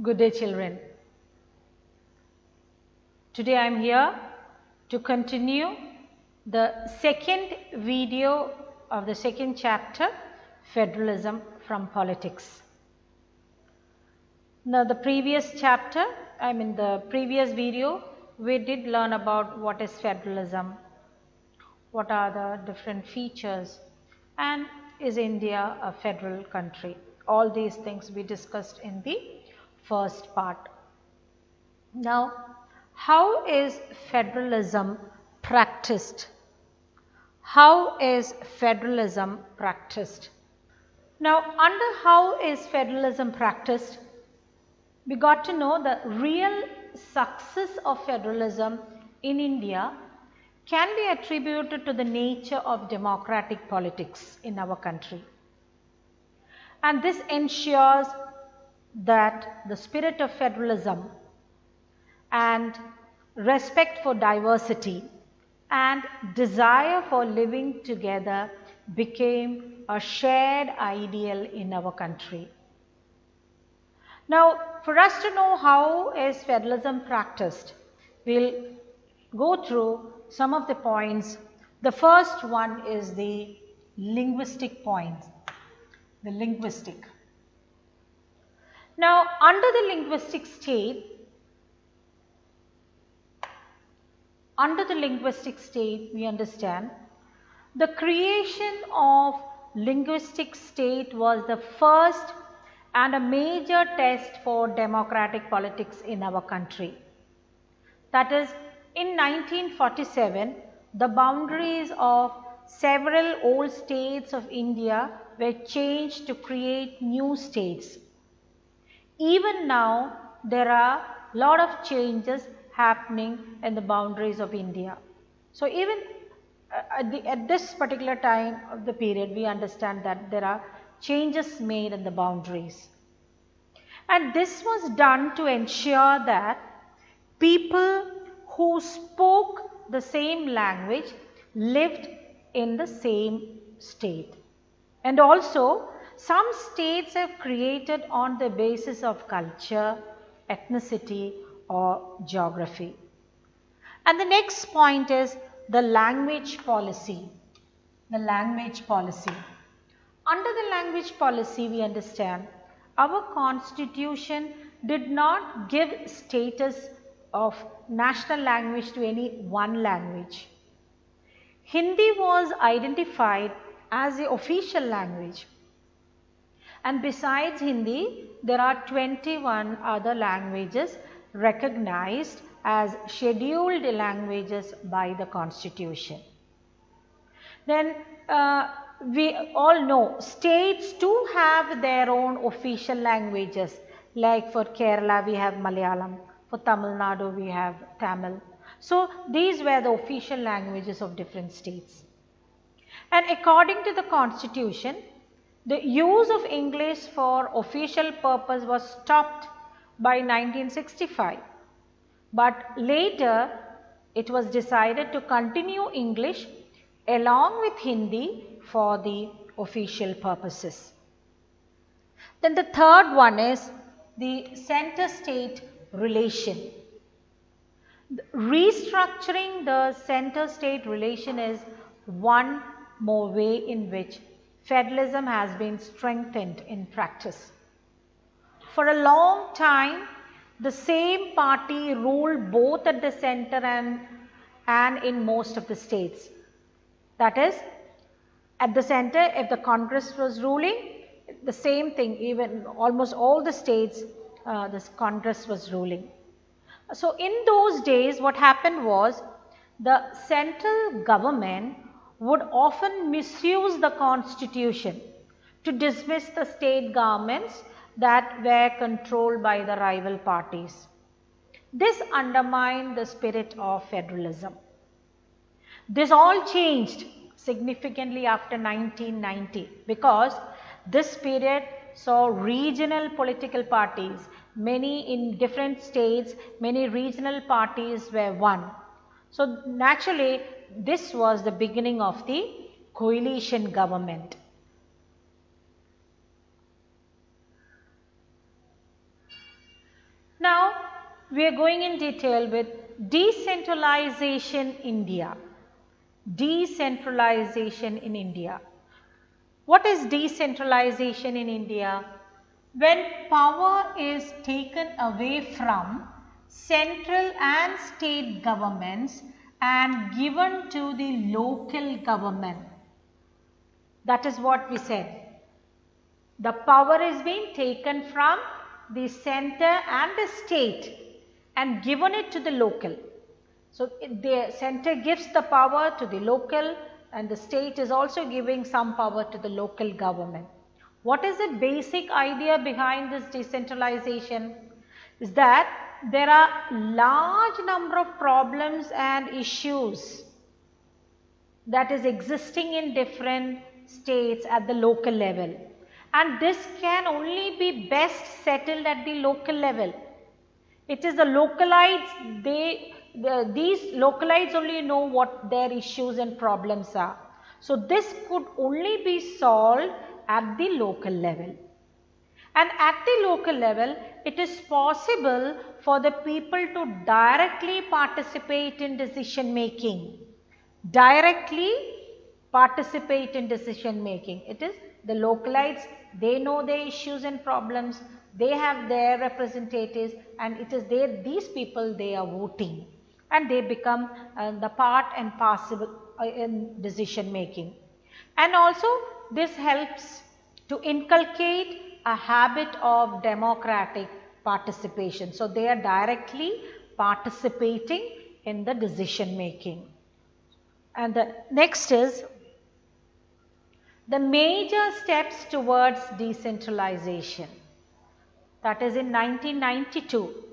Good day, children. Today I am here to continue the second video of the second chapter, Federalism from Politics. Now, the previous video, we did learn about what is federalism, what are the different features, and is India a federal country? All these things we discussed in the first part. Now, how is federalism practiced? How is federalism practiced? Now, under how is federalism practiced, we got to know the real success of federalism in India can be attributed to the nature of democratic politics in our country. And this ensures that the spirit of federalism and respect for diversity and desire for living together became a shared ideal in our country. Now, for us to know how is federalism practiced, we'll go through some of the points. The first one is the linguistic points. The linguistic. Now, under the linguistic state, we understand the creation of linguistic state was the first and a major test for democratic politics in our country. That is, in 1947, the boundaries of several old states of India were changed to create new states. Even now, there are a lot of changes happening in the boundaries of India. So, even at this particular time of the period, we understand that there are changes made in the boundaries. And this was done to ensure that people who spoke the same language lived in the same state. And also, some states have created on the basis of culture, ethnicity, or geography. And the next point is the language policy. The language policy. Under the language policy, we understand our constitution did not give status of national language to any one language. Hindi was identified as the official language. And besides Hindi, there are 21 other languages recognized as scheduled languages by the constitution. Then we all know states too have their own official languages, like for Kerala we have Malayalam, for Tamil Nadu we have Tamil. So these were the official languages of different states. And according to the constitution, the use of English for official purpose was stopped by 1965. But later it was decided to continue English along with Hindi for the official purposes. Then the third one is the center-state relation. Restructuring the center-state relation is one more way in which federalism has been strengthened in practice. For a long time, the same party ruled both at the center and in most of the states. That is, at the center, if the Congress was ruling, the same thing, even almost all the states, this Congress was ruling. So, in those days, what happened was the central government would often misuse the constitution to dismiss the state governments that were controlled by the rival parties. This undermined the spirit of federalism. This all changed significantly after 1990 because this period saw regional political parties, many in different states, many regional parties were won. So naturally, this was the beginning of the coalition government. we are going in detail with decentralization India. Decentralization in India. What is decentralization in India? When power is taken away from central and state governments and given to the local government. That is what we said. The power is being taken from the center and the state and given it to the local. So, the center gives the power to the local and the state is also giving some power to the local government. What is the basic idea behind this decentralization? Is that there are large number of problems and issues that is existing in different states at the local level, and this can only be best settled at the local level. It is the localites, these localites only know what their issues and problems are. So, this could only be solved at the local level. And at the local level, it is possible for the people to directly participate in decision making. Directly participate in decision making. It is the localites, they know their issues and problems, they have their representatives, and it is these people they are voting, and they become the part and parcel in decision making. And also this helps to inculcate a habit of democratic participation. So, they are directly participating in the decision making. And the next is the major steps towards decentralization. That is, in 1992,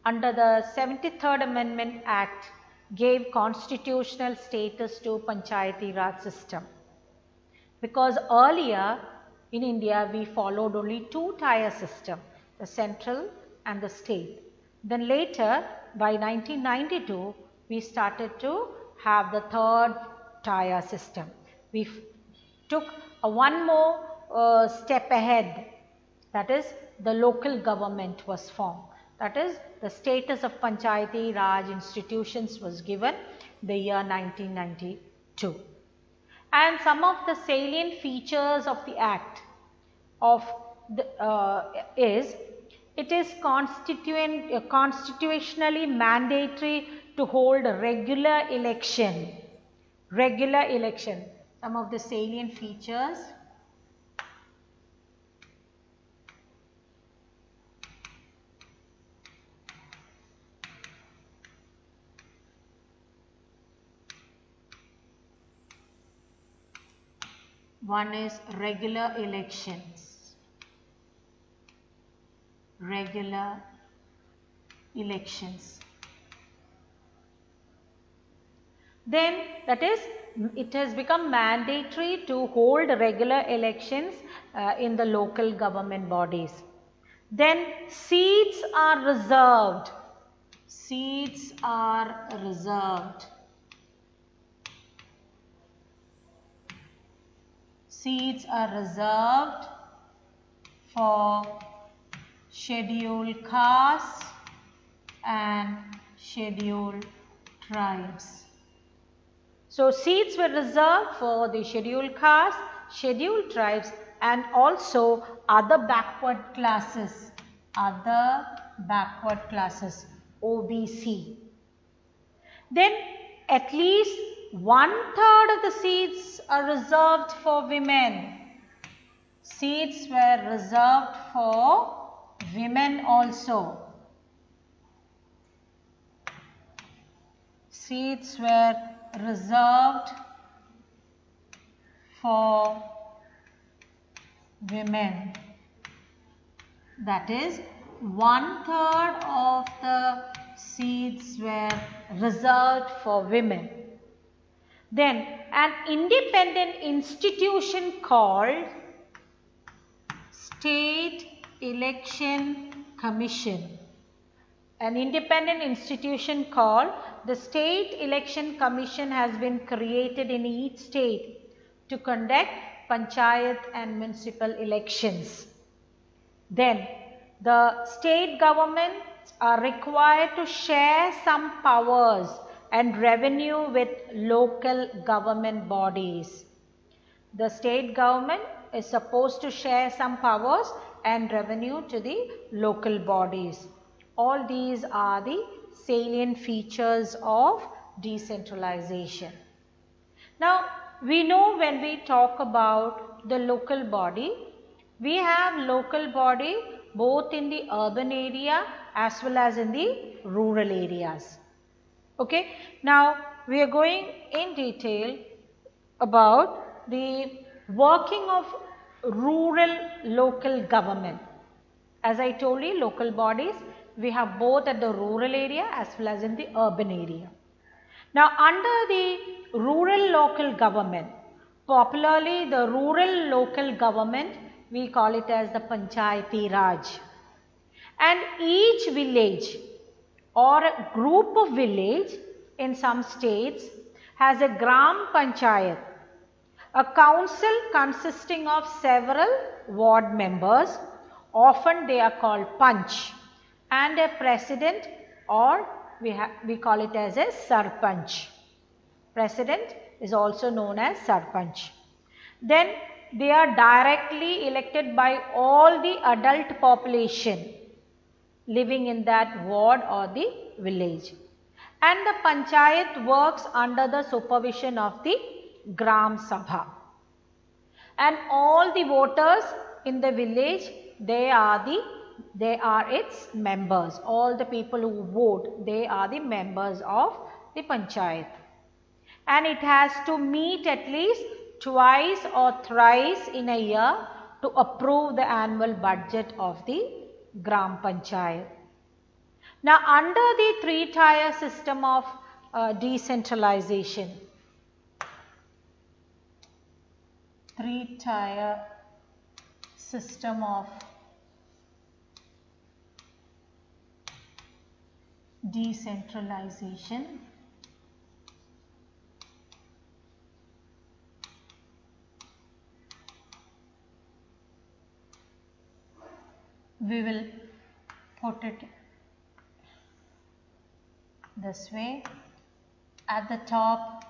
under the 73rd Amendment Act gave constitutional status to Panchayati Raj system. Because earlier in India we followed only two-tier system, the central and the state. Then later by 1992 we started to have the third tier system. We took one more step ahead, that is the local government was formed. That is, the status of Panchayati Raj institutions was given the year 1992. And some of the salient features of the act is it is constitutionally mandatory to hold a regular election. Regular election. Some of the salient features. One is regular elections. Regular elections. Then that is, it has become mandatory to hold regular elections in the local government bodies. Then seats are reserved. Seats are reserved. Seats are reserved for scheduled castes and scheduled tribes. So, seats were reserved for the scheduled castes, scheduled tribes, and also other backward classes, OBC. Then at least 1/3 of the seats are reserved for women. Seats were reserved for women also. Seats were reserved for women. That is, 1/3 of the seats were reserved for women. Then an independent institution called State Election Commission. An independent institution called the State Election Commission has been created in each state to conduct panchayat and municipal elections. Then the state government are required to share some powers and revenue with local government bodies. The state government is supposed to share some powers and revenue to the local bodies. All these are the salient features of decentralization. Now, we know when we talk about the local body, we have local body both in the urban area as well as in the rural areas. Okay. Now, we are going in detail about the working of rural local government. As I told you, local bodies we have both at the rural area as well as in the urban area. Now, under the rural local government, popularly the rural local government, we call it as the Panchayati Raj. And each village or a group of village in some states has a Gram Panchayat, a council consisting of several ward members, often they are called Panch, and a president, or we call it as a Sarpanch. President is also known as Sarpanch. Then they are directly elected by all the adult population living in that ward or the village. And the Panchayat works under the supervision of the Gram Sabha. And all the voters in the village, they are its members. All the people who vote, they are the members of the Panchayat. And it has to meet at least twice or thrice in a year to approve the annual budget of the Gram Panchayat. Now, under the three-tier system of decentralization, three-tier system of decentralization, we will put it this way. At the top,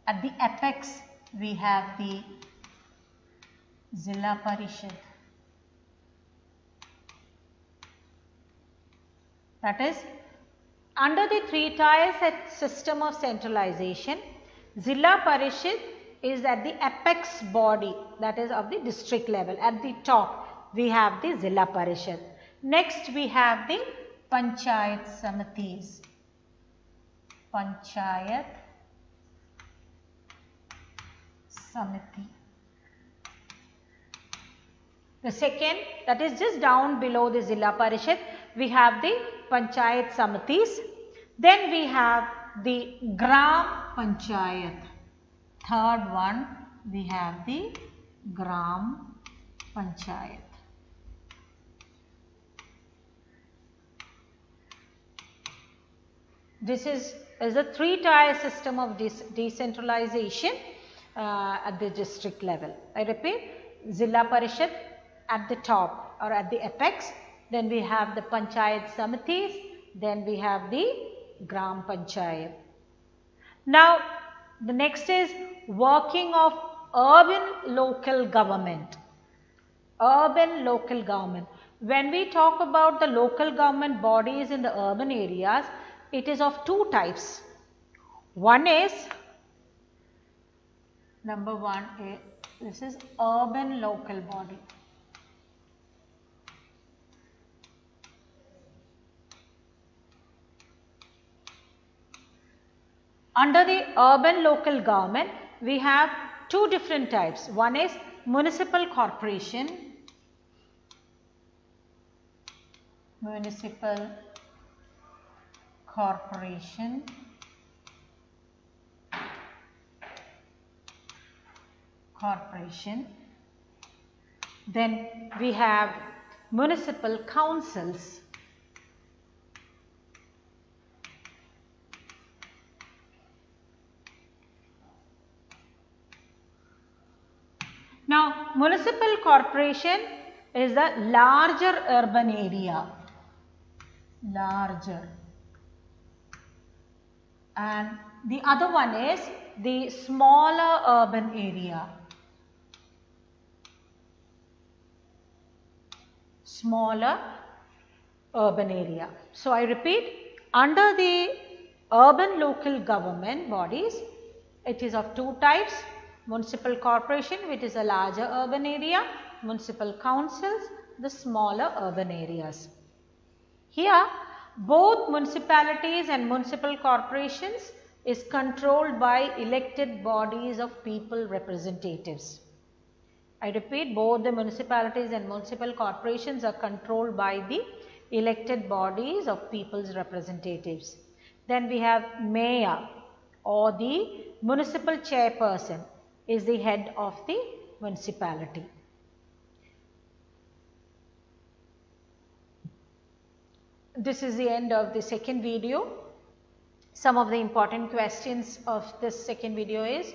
at the apex, we have the Zilla Parishad. That is, under the three-tier system of centralization, Zilla Parishad is at the apex body, that is of the district level. At the top, we have the Zilla Parishad. Next, we have the Panchayat Samitis. Panchayat Samiti. The second, that is just down below the Zilla Parishad, we have the Panchayat Samitis. Then we have the Gram Panchayat. Third one, we have the Gram Panchayat. This is a three-tier system of decentralization at the district level. I repeat, Zilla Parishad at the top or at the apex, then we have the Panchayat Samitis, then we have the Gram Panchayat. Now, the next is working of urban local government. Urban local government. When we talk about the local government bodies in the urban areas, it is of two types. One is, number one, this is urban local body. Under the urban local government, we have two different types. One is municipal corporation, municipal corporation, then we have municipal councils. Now, municipal corporation is the larger urban area. larger, and the other one is the smaller urban area. Smaller urban area. So I repeat, under the urban local government bodies, it is of two types: municipal corporation, which is a larger urban area; municipal councils, the smaller urban areas. Here, both municipalities and municipal corporations is controlled by elected bodies of people representatives. I repeat, both the municipalities and municipal corporations are controlled by the elected bodies of people's representatives. Then we have mayor, or the municipal chairperson is the head of the municipality. This is the end of the second video. Some of the important questions of this second video is: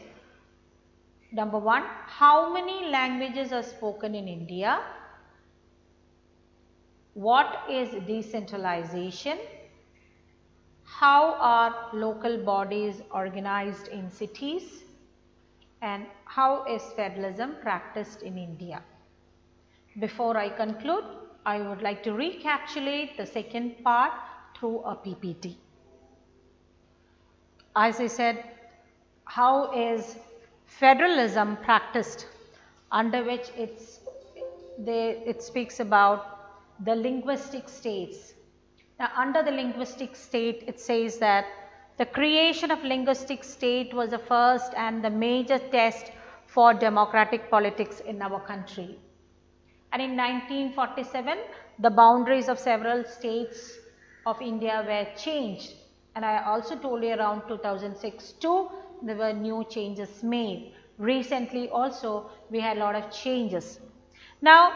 number 1, how many languages are spoken in India? What is decentralization? How are local bodies organized in cities? And how is federalism practiced in India? Before I conclude, I would like to recapitulate the second part through a PPT. As I said, how is federalism practiced, under which it speaks about the linguistic states. Now, under the linguistic state, it says that the creation of linguistic state was the first and the major test for democratic politics in our country. And in 1947, the boundaries of several states of India were changed. And I also told you around 2006 too, there were new changes made. Recently also, we had a lot of changes. Now,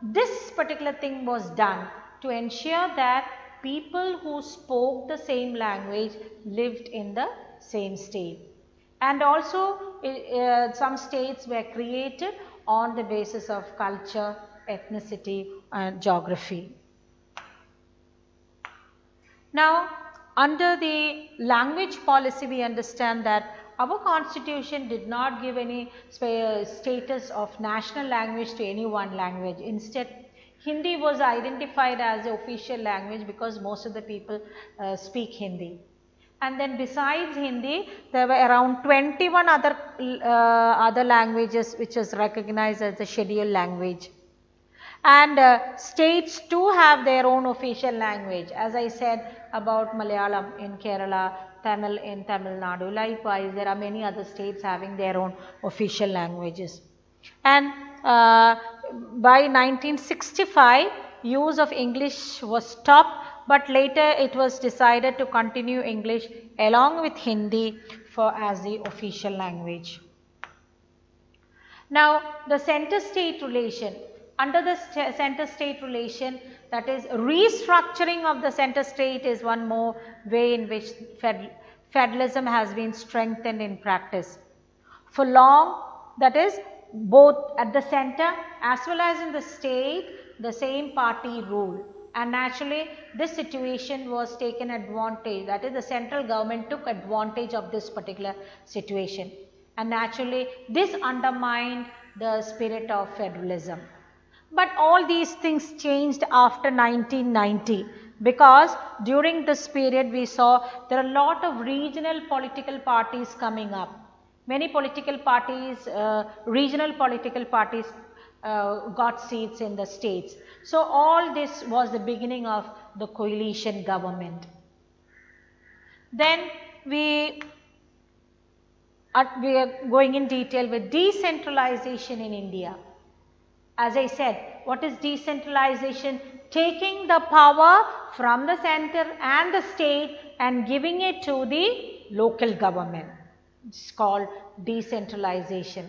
this particular thing was done to ensure that people who spoke the same language lived in the same state. And also, some states were created on the basis of culture, ethnicity and geography. Now, under the language policy, we understand that our constitution did not give any status of national language to any one language. Instead, Hindi was identified as the official language because most of the people speak Hindi. And then besides Hindi, there were around 21 other languages which was recognized as the scheduled language. And states too have their own official language, as I said about Malayalam in Kerala, Tamil in Tamil Nadu. Likewise, there are many other states having their own official languages. And by 1965, use of English was stopped, but later it was decided to continue English along with Hindi as the official language. Now, the center-state relation. Under the center-state relation, that is restructuring of the center-state, is one more way in which federalism has been strengthened in practice. For long, that is, both at the center as well as in the state, the same party rule. And naturally, this situation was taken advantage, that is, the central government took advantage of this particular situation. And naturally, this undermined the spirit of federalism. But all these things changed after 1990, because during this period we saw there are a lot of regional political parties coming up. Many political parties, regional political parties got seats in the states. So all this was the beginning of the coalition government. Then we are going in detail with decentralization in India. As I said, what is decentralization? Taking the power from the center and the state and giving it to the local government. It's called decentralization.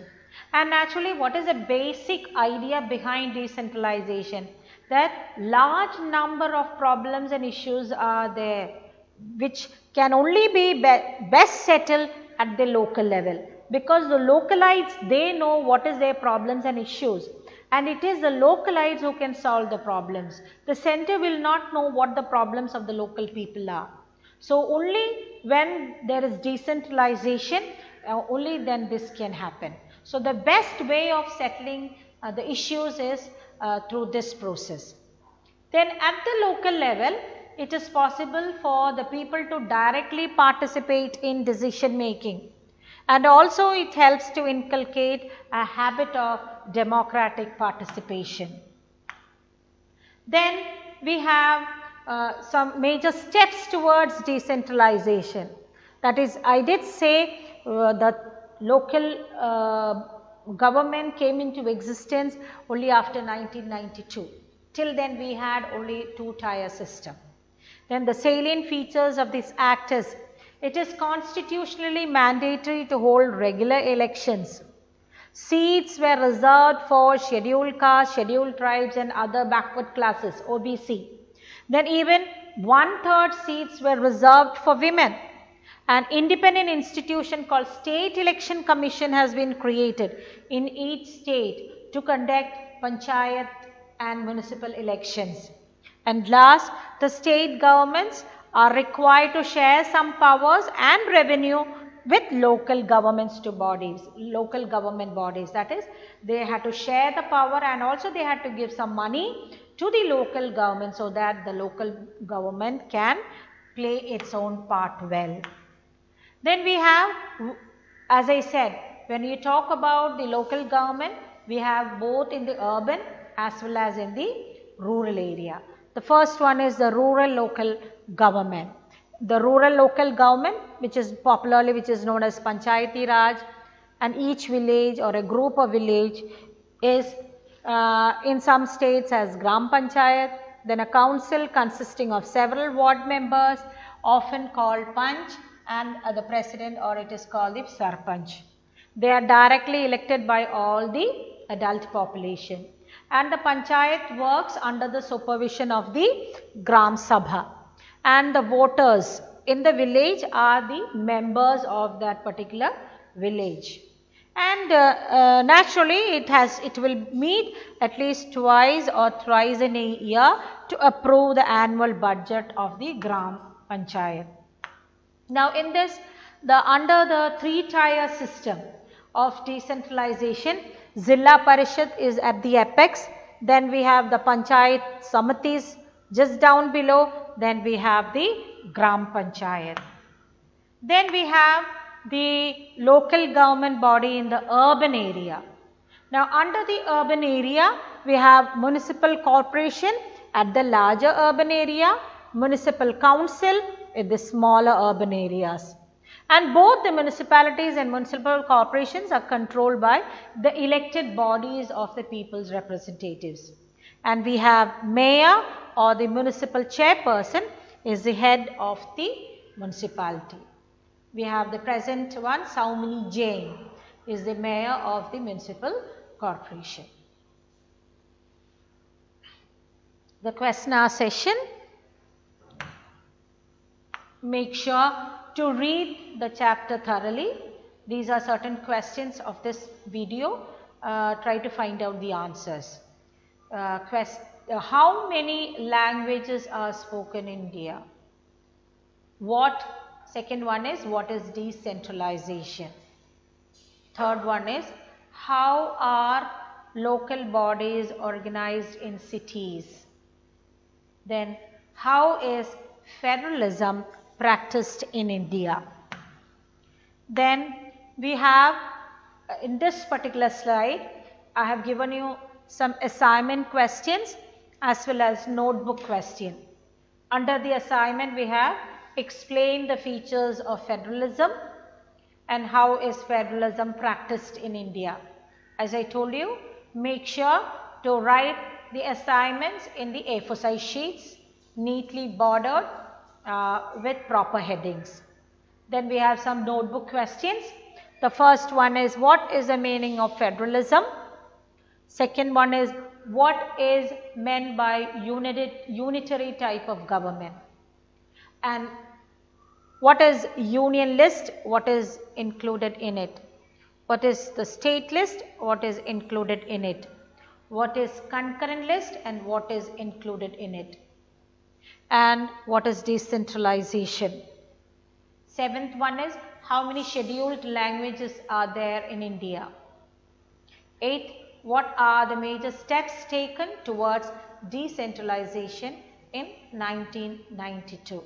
And naturally, what is the basic idea behind decentralization? That large number of problems and issues are there which can only be best settled at the local level, because the localites, they know what is their problems and issues. and it is the localites who can solve the problems. The center will not know what the problems of the local people are. So only when there is decentralization, only then this can happen. So the best way of settling the issues is through this process. Then at the local level, it is possible for the people to directly participate in decision making, and also it helps to inculcate a habit of democratic participation. Then we have some major steps towards decentralization. That is, I did say the local government came into existence only after 1992. Till then we had only two-tier system. Then the salient features of this act is, it is constitutionally mandatory to hold regular elections. Seats were reserved for scheduled castes, scheduled tribes and other backward classes, OBC. Then even 1/3 seats were reserved for women. An independent institution called State Election Commission has been created in each state to conduct panchayat and municipal elections. And last, the state governments are required to share some powers and revenue with local government bodies. That is, they had to share the power and also they had to give some money to the local government so that the local government can play its own part well. Then we have, as I said, when you talk about the local government, we have both in the urban as well as in the rural area. The first one is the rural local government. The rural local government, which is known as Panchayati Raj, and each village or a group of village is in some states as Gram Panchayat, then a council consisting of several ward members, often called Panch, and the president, or it is called the Sarpanch. They are directly elected by all the adult population, and the Panchayat works under the supervision of the Gram Sabha, and the voters in the village are the members of that particular village. And naturally it will meet at least twice or thrice in a year to approve the annual budget of the Gram Panchayat. Now in this, under the three-tier system of decentralization, Zilla Parishad is at the apex, then we have the Panchayat Samitis just down below, then we have the Gram Panchayat. Then we have the local government body in the urban area. Now under the urban area, we have municipal corporation at the larger urban area, municipal council in the smaller urban areas. And both the municipalities and municipal corporations are controlled by the elected bodies of the people's representatives. And we have mayor or the municipal chairperson is the head of the municipality. We have the present one, Saumini Jain, is the mayor of the municipal corporation. The question hour session. Make sure to read the chapter thoroughly. These are certain questions of this video. Try to find out the answers. How many languages are spoken in India? Second one is, what is decentralization? Third one is, how are local bodies organized in cities? Then, how is federalism practiced in India? Then we have, in this particular slide, I have given you some assignment questions as well as notebook question. Under the assignment we have, explain the features of federalism and how is federalism practiced in India. As I told you, make sure to write the assignments in the A4 size sheets, neatly bordered with proper headings. Then we have some notebook questions. The first one is, what is the meaning of federalism? Second one is, what is meant by unitary type of government? And what is union list? What is included in it? What is the state list? What is included in it? what is concurrent list and what is included in it, and what is decentralization. Seventh one is how many scheduled languages are there in India. Eighth, what are the major steps taken towards decentralization in 1992.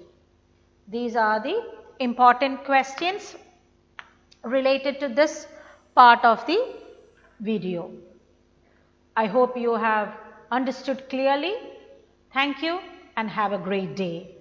These are the important questions related to this part of the video. I hope you have understood clearly. Thank you and have a great day.